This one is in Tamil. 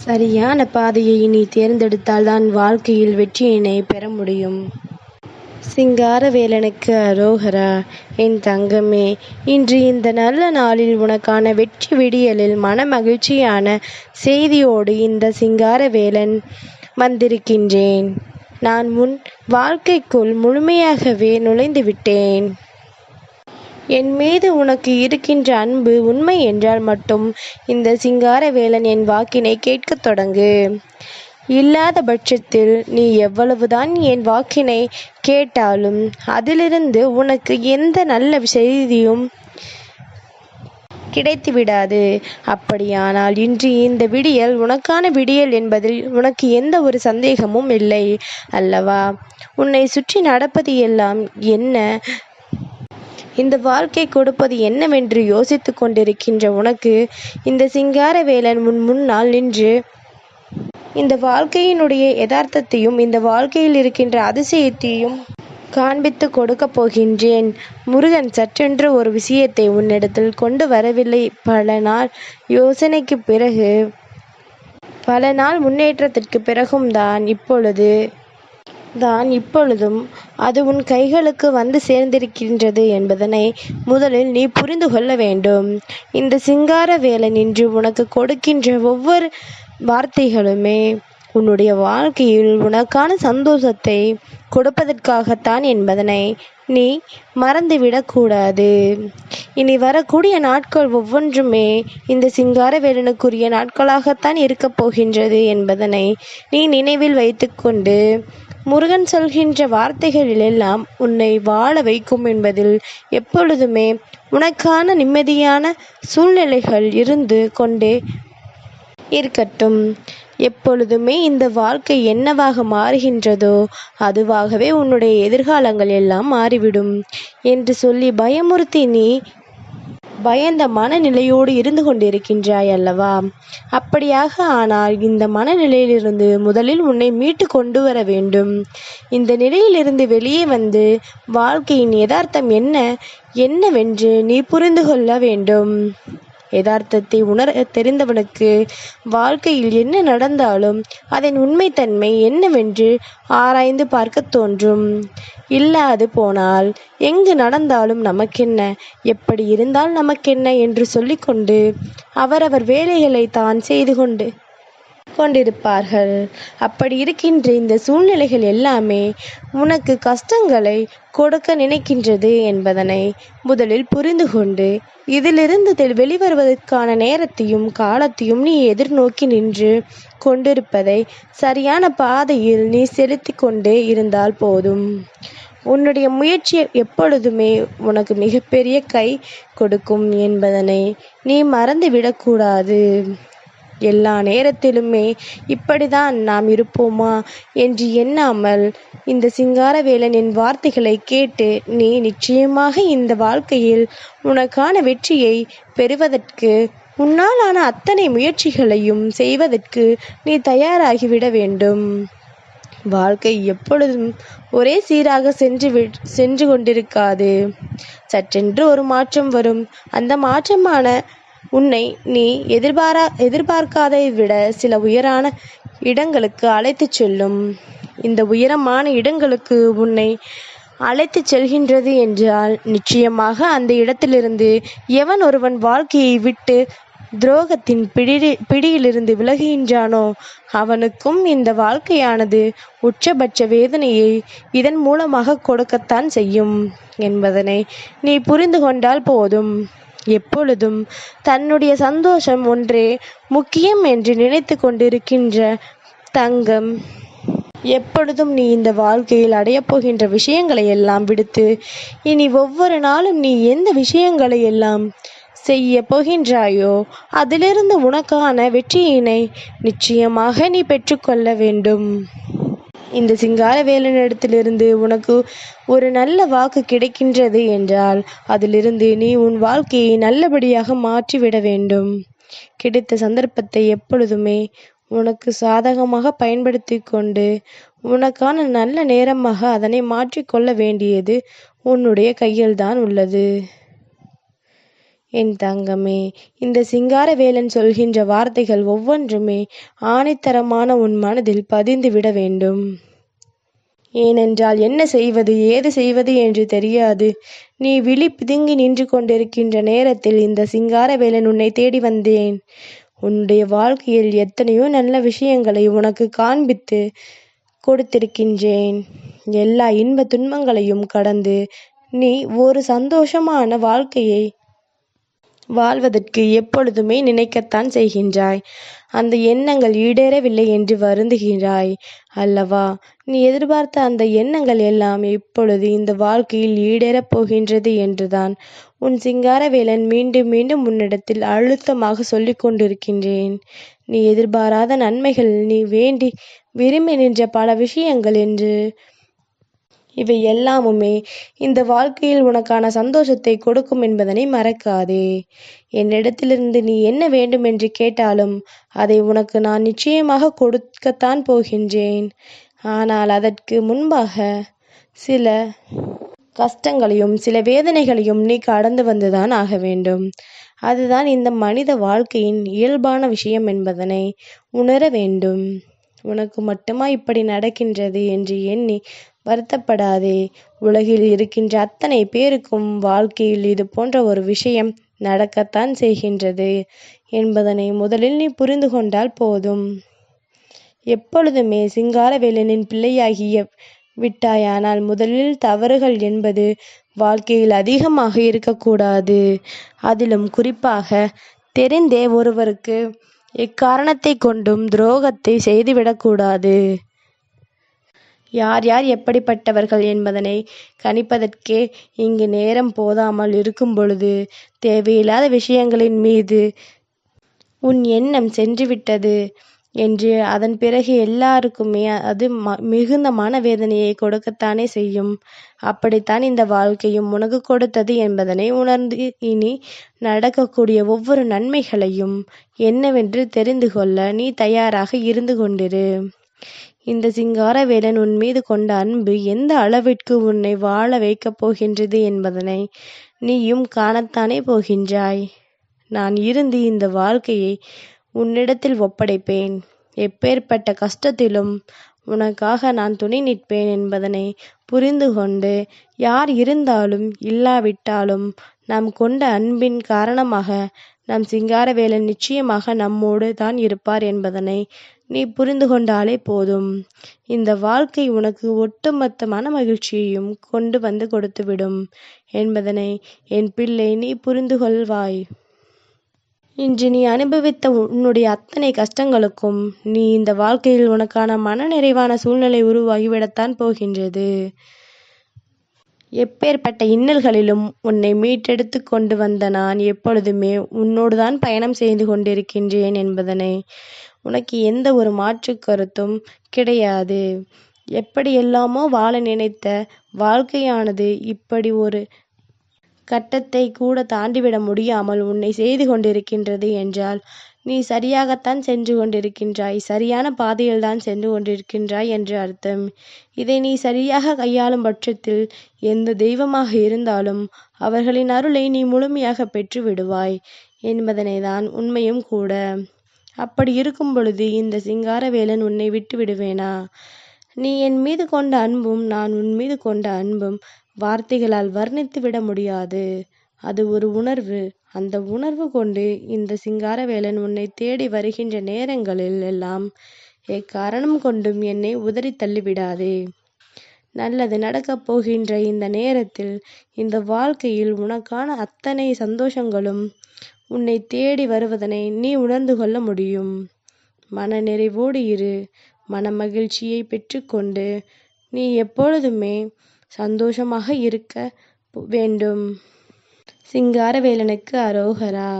சரியான பாதையை நீ தேர்ந்தெடுத்தால்தான் வாழ்க்கையில் வெற்றியினை பெற முடியும். சிங்காரவேலனுக்கு அரோகரா. என் தங்கமே, இன்று இந்த நல்ல நாளில் உனக்கான வெற்றி விடியலில் மன மகிழ்ச்சியான செய்தியோடு இந்த சிங்காரவேலன் வந்திருக்கின்றேன். நான் உன் வாழ்க்கைக்குள் முழுமையாகவே நுழைந்து விட்டேன். என் மீது உனக்கு இருக்கின்ற அன்பு உண்மை என்றால் மட்டும் இந்த சிங்காரவேலன் என் வாக்கினை கேட்கத் தொடங்கு. இல்லாத பட்சத்தில் நீ எவ்வளவுதான் என் வாக்கினை கேட்டாலும் அதிலிருந்து உனக்கு எந்த நல்ல செய்தியும் கிடைத்து விடாது. அப்படியானால் இன்று இந்த விடியல் உனக்கான விடியல் என்பதில் உனக்கு எந்த ஒரு சந்தேகமும் இல்லை அல்லவா? உன்னை சுற்றி நடப்பது எல்லாம் என்ன, இந்த வாழ்க்கை கொடுப்பது என்னவென்று யோசித்து கொண்டிருக்கின்ற உனக்கு இந்த சிங்காரவேலன் முன்னால் நின்று இந்த வாழ்க்கையினுடைய யதார்த்தத்தையும் இந்த வாழ்க்கையில் இருக்கின்ற அதிசயத்தையும் காண்பித்து கொடுக்க போகின்றேன். முருகன் சற்றென்று ஒரு விஷயத்தை உன்னிடத்தில் கொண்டு வரவில்லை. பல நாள் யோசனைக்கு பிறகு, பல நாள் முன்னேற்றத்திற்கு பிறகும் இப்பொழுதும் அது உன் கைகளுக்கு வந்து சேர்ந்திருக்கின்றது என்பதனை முதலில் நீ புரிந்து கொள்ள வேண்டும். இந்த சிங்காரவேலன் இன்று உனக்கு கொடுக்கின்ற ஒவ்வொரு வார்த்தைகளுமே உன்னுடைய வாழ்க்கையில் உனக்கான சந்தோஷத்தை கொடுப்பதற்காகத்தான் என்பதனை நீ மறந்துவிடக்கூடாது. இனி வரக்கூடிய நாட்கள் ஒவ்வொன்றுமே இந்த சிங்காரவேலனுக்குரிய நாட்களாகத்தான் இருக்கப் போகின்றது என்பதனை நீ நினைவில் வைத்துக்கொண்டு முருகன் சொல்கின்ற வார்த்தைகளிலெல்லாம் உன்னை வாழ வைக்கும் என்பதில் எப்பொழுதுமே உனக்கான நிம்மதியான சூழ்நிலைகள் இருந்து கொண்டே இருக்கட்டும். எப்பொழுதுமே இந்த வாழ்க்கை என்னவாக மாறுகின்றதோ அதுவாகவே உன்னுடைய எதிர்காலங்கள் எல்லாம் மாறிவிடும் என்று சொல்லி பயமுறுத்தி நீ பயந்த மனநிலையோடு இருந்து கொண்டிருக்கின்றாய் அல்லவா? அப்படியாக ஆனால் இந்த மனநிலையிலிருந்து முதலில் உன்னை மீட்டு கொண்டு வர வேண்டும். இந்த நிலையிலிருந்து வெளியே வந்து வாழ்க்கையின் யதார்த்தம் என்னவென்று நீ புரிந்து கொள்ள வேண்டும். யதார்த்தத்தை உணர தெரிந்தவனுக்கு வாழ்க்கையில் என்ன நடந்தாலும் அதன் உண்மைத்தன்மை என்னவென்று ஆராய்ந்து பார்க்க தோன்றும். இல்லாது போனால் எங்கு நடந்தாலும் நமக்கென்ன, எப்படி இருந்தால் நமக்கென்ன என்று சொல்லிக்கொண்டு அவரவர் வேலைகளை தான் செய்து கொண்டிருப்பார்கள். அப்படி இருக்கின்ற இந்த சூழ்நிலைகள் எல்லாமே உனக்கு கஷ்டங்களை கொடுக்க நினைக்கின்றது என்பதனை முதலில் புரிந்து கொண்டு இதிலிருந்து வெளிவருவதற்கான நேரத்தையும் காலத்தையும் நீ எதிர்நோக்கி நின்று கொண்டிருப்பதை சரியான பாதையில் நீ செலுத்தி கொண்டே இருந்தால் போதும். உன்னுடைய முயற்சி எப்பொழுதுமே உனக்கு மிகப்பெரிய கை கொடுக்கும் என்பதனை நீ மறந்துவிடக்கூடாது. எல்லா நேரத்திலுமே இப்படிதான் நாம் இருப்போமா என்று எண்ணாமல் இந்த சிங்காரவேலனின் வார்த்தைகளை கேட்டு நீ நிச்சயமாக இந்த வாழ்க்கையில் உனக்கான வெற்றியை பெறுவதற்கு உன்னாலான அத்தனை முயற்சிகளையும் செய்வதற்கு நீ தயாராகிவிட வேண்டும். வாழ்க்கை எப்பொழுதும் ஒரே சீராக சென்று கொண்டிருக்காது. சற்றென்று ஒரு மாற்றம் வரும். அந்த மாற்றமான உன்னை நீ எதிர்பார்க்காதை விட சில உயரான இடங்களுக்கு அழைத்து செல்லும். இந்த உயரமான இடங்களுக்கு உன்னை அழைத்து செல்கின்றது என்றால் நிச்சயமாக அந்த இடத்திலிருந்து எவன் ஒருவன் வாழ்க்கையை விட்டு துரோகத்தின் பிடியிலிருந்து விலகுகின்றானோ அவனுக்கும் இந்த வாழ்க்கையானது உச்சபட்ச வேதனையை இதன் மூலமாக கொடுக்கத்தான் செய்யும் என்பதனை நீ புரிந்து கொண்டால் போதும். எப்பொழுதும் தன்னுடைய சந்தோஷம் ஒன்றே முக்கியம் என்று நினைத்து கொண்டிருக்கின்ற தங்கம், எப்பொழுதும் நீ இந்த வாழ்க்கையில் அடையப் போகின்ற விஷயங்களை எல்லாம் விடுத்து இனி ஒவ்வொரு நாளும் நீ எந்த விஷயங்களை எல்லாம் செய்ய போகின்றாயோ அதிலிருந்து உனக்கான வெற்றியினை நிச்சயமாக நீ பெற்றுக்கொள்ள வேண்டும். இந்த சிங்காரவேலனிடத்திலிருந்து உனக்கு ஒரு நல்ல வாக்கு கிடைக்கின்றது என்றால் அதிலிருந்து நீ உன் வாழ்க்கையை நல்லபடியாக மாற்றிவிட வேண்டும். கிடைத்த சந்தர்ப்பத்தை எப்பொழுதுமே உனக்கு சாதகமாக பயன்படுத்தி கொண்டு உனக்கான நல்ல நேரமாக அதனை மாற்றிக்கொள்ள வேண்டியது உன்னுடைய கையில்தான் உள்ளது. என் தங்கமே, இந்த சிங்காரவேலன் சொல்கின்ற வார்த்தைகள் ஒவ்வொன்றுமே ஆணித்தரமான உன் மனதில் பதிந்து விட வேண்டும். ஏனென்றால் என்ன செய்வது ஏது செய்வது என்று தெரியாது. நீ விழி பிதுங்கி நின்று கொண்டிருக்கின்ற நேரத்தில் இந்த சிங்காரவேலன் உன்னை தேடி வந்தேன். உன்னுடைய வாழ்க்கையில் எத்தனையோ நல்ல விஷயங்களை உனக்கு காண்பித்து கொடுத்திருக்கின்றேன். எல்லா இன்ப துன்பங்களையும் கடந்து நீ ஒரு சந்தோஷமான வாழ்க்கையை வாழ்வதற்கு எப்பொழுதுமே நினைக்கத்தான் செய்கின்றாய். அந்த எண்ணங்கள் ஈடேறவில்லை என்று வருந்துகிறாய் அல்லவா? நீ எதிர்பார்த்த அந்த எண்ணங்கள் எல்லாம் இப்பொழுது இந்த வாழ்க்கையில் ஈடேறப் போகின்றது என்றுதான் உன் சிங்காரவேலன் மீண்டும் மீண்டும் உன்னிடத்தில் அழுத்தமாக சொல்லிக் கொண்டிருக்கின்றேன். நீ எதிர்பாராத நன்மைகள், நீ வேண்டி விரும்பி நின்ற பல விஷயங்கள் என்று இவை எல்லாமுமே இந்த வாழ்க்கையில் உனக்கான சந்தோஷத்தை கொடுக்கும் என்பதனை மறக்காதே. என்னிடத்திலிருந்து நீ என்ன வேண்டும் என்று கேட்டாலும் அதை உனக்கு நான் நிச்சயமாக கொடுக்கத்தான் போகின்றேன். ஆனால் அதற்கு முன்பாக சில கஷ்டங்களையும் சில வேதனைகளையும் நீ கடந்து வந்துதான் ஆக வேண்டும். அதுதான் இந்த மனித வாழ்க்கையின் இயல்பான விஷயம் என்பதனை உணர வேண்டும். உனக்கு மட்டுமா இப்படி நடக்கின்றது என்று எண்ணி வருத்தப்படாதே. உலகில் இருக்கின்ற அத்தனை பேருக்கும் வாழ்க்கையில் இது போன்ற ஒரு விஷயம் நடக்கத்தான் செய்கின்றது என்பதனை முதலில் நீ புரிந்து கொண்டால் போதும். எப்பொழுதுமே சிங்காரவேலனின் பிள்ளையாகிய விட்டாயானால் முதலில் தவறுகள் என்பது வாழ்க்கையில் அதிகமாக இருக்கக்கூடாது. அதிலும் குறிப்பாக தெரிந்தே ஒருவருக்கு எக்காரணத்தை கொண்டும் துரோகத்தை செய்துவிடக்கூடாது. யார் யார் எப்படிப்பட்டவர்கள் என்பதனை கணிப்பதற்கே இங்கு நேரம் போதாமல் இருக்கும் பொழுது தேவையில்லாத விஷயங்களின் மீது உன் எண்ணம் சென்றுவிட்டது என்று அதன் பிறகு எல்லாருக்குமே அது மிகுந்த மனவேதனையை கொடுக்கத்தானே செய்யும். அப்படித்தான் இந்த வாழ்க்கையும் உனக்கு கொடுத்தது என்பதனை உணர்ந்து இனி நடக்கக்கூடிய ஒவ்வொரு நன்மைகளையும் என்னவென்று தெரிந்து கொள்ள நீ தயாராக இருந்து கொண்டிரு. இந்த சிங்காரவேலன் உன் மீது கொண்ட அன்பு எந்த அளவிற்கு உன்னை வாழ வைக்கப் போகின்றது என்பதனை நீயும் காணத்தானே போகின்றாய். நான் இருந்து இந்த வாழ்க்கையை உன்னிடத்தில் ஒப்படைப்பேன். எப்பேற்பட்ட கஷ்டத்திலும் உனக்காக நான் துணை நிற்பேன் என்பதனை புரிந்து கொண்டு, யார் இருந்தாலும் இல்லாவிட்டாலும் நாம் கொண்ட அன்பின் காரணமாக நம் சிங்காரவேலன் நிச்சயமாக நம்மோடு தான் இருப்பார் என்பதனை நீ புரிந்து கொண்டாலே போதும். இந்த வாழ்க்கை உனக்கு ஒட்டுமொத்த மன மகிழ்ச்சியையும் கொண்டு வந்து கொடுத்துவிடும் என்பதனை என் பிள்ளை நீ புரிந்து கொள்வாய். இன்று நீ அனுபவித்த உன்னுடைய அத்தனை கஷ்டங்களுக்கும் நீ இந்த வாழ்க்கையில் உனக்கான மன நிறைவான சூழ்நிலை உருவாகிவிடத்தான் போகின்றது. எப்பேற்பட்ட இன்னல்களிலும் உன்னை மீட்டெடுத்து கொண்டு வந்த நான் எப்பொழுதுமே உன்னோடு தான் பயணம் செய்து கொண்டிருக்கின்றேன் என்பதனை உனக்கு எந்த ஒரு மாற்று கருத்தும் கிடையாது. எப்படியெல்லாமோ வாழ நினைத்த வாழ்க்கையானது இப்படி ஒரு கட்டத்தை கூட தாண்டிவிட முடியாமல் உன்னை செய்து கொண்டிருக்கின்றது என்றால் நீ சரியாகத்தான் சென்று கொண்டிருக்கின்றாய், சரியான பாதையில் தான் சென்று கொண்டிருக்கின்றாய் என்று அர்த்தம். இதை நீ சரியாக கையாளும் பட்சத்தில் எந்த தெய்வமாக இருந்தாலும் அவர்களின் அருளை நீ முழுமையாக பெற்று விடுவாய் என்பதனை தான் உண்மையும் கூட. அப்படி இருக்கும் பொழுது இந்த சிங்காரவேலன் உன்னை விட்டு விடுவேனா? நீ என் மீது கொண்ட அன்பும் நான் உன் மீது கொண்ட அன்பும் வார்த்தைகளால் வர்ணித்து விட முடியாது. அது ஒரு உணர்வு. அந்த உணர்வு கொண்டு இந்த சிங்காரவேலன் உன்னை தேடி வருகின்ற நேரங்களில் எல்லாம் எக்காரணம் கொண்டும் என்னை உதறி தள்ளிவிடாதே. நல்லது நடக்கப் போகின்ற இந்த நேரத்தில் இந்த வாழ்க்கையில் உனக்கான அத்தனை சந்தோஷங்களும் உன்னை தேடி வருவதனை நீ உணர்ந்து கொள்ள முடியும். மன நிறைவோடு இரு. மன மகிழ்ச்சியை பெற்றுக்கொண்டு நீ எப்பொழுதுமே சந்தோஷமாக இருக்க வேண்டும். சிங்காரவேலனுக்கு அரோகரா.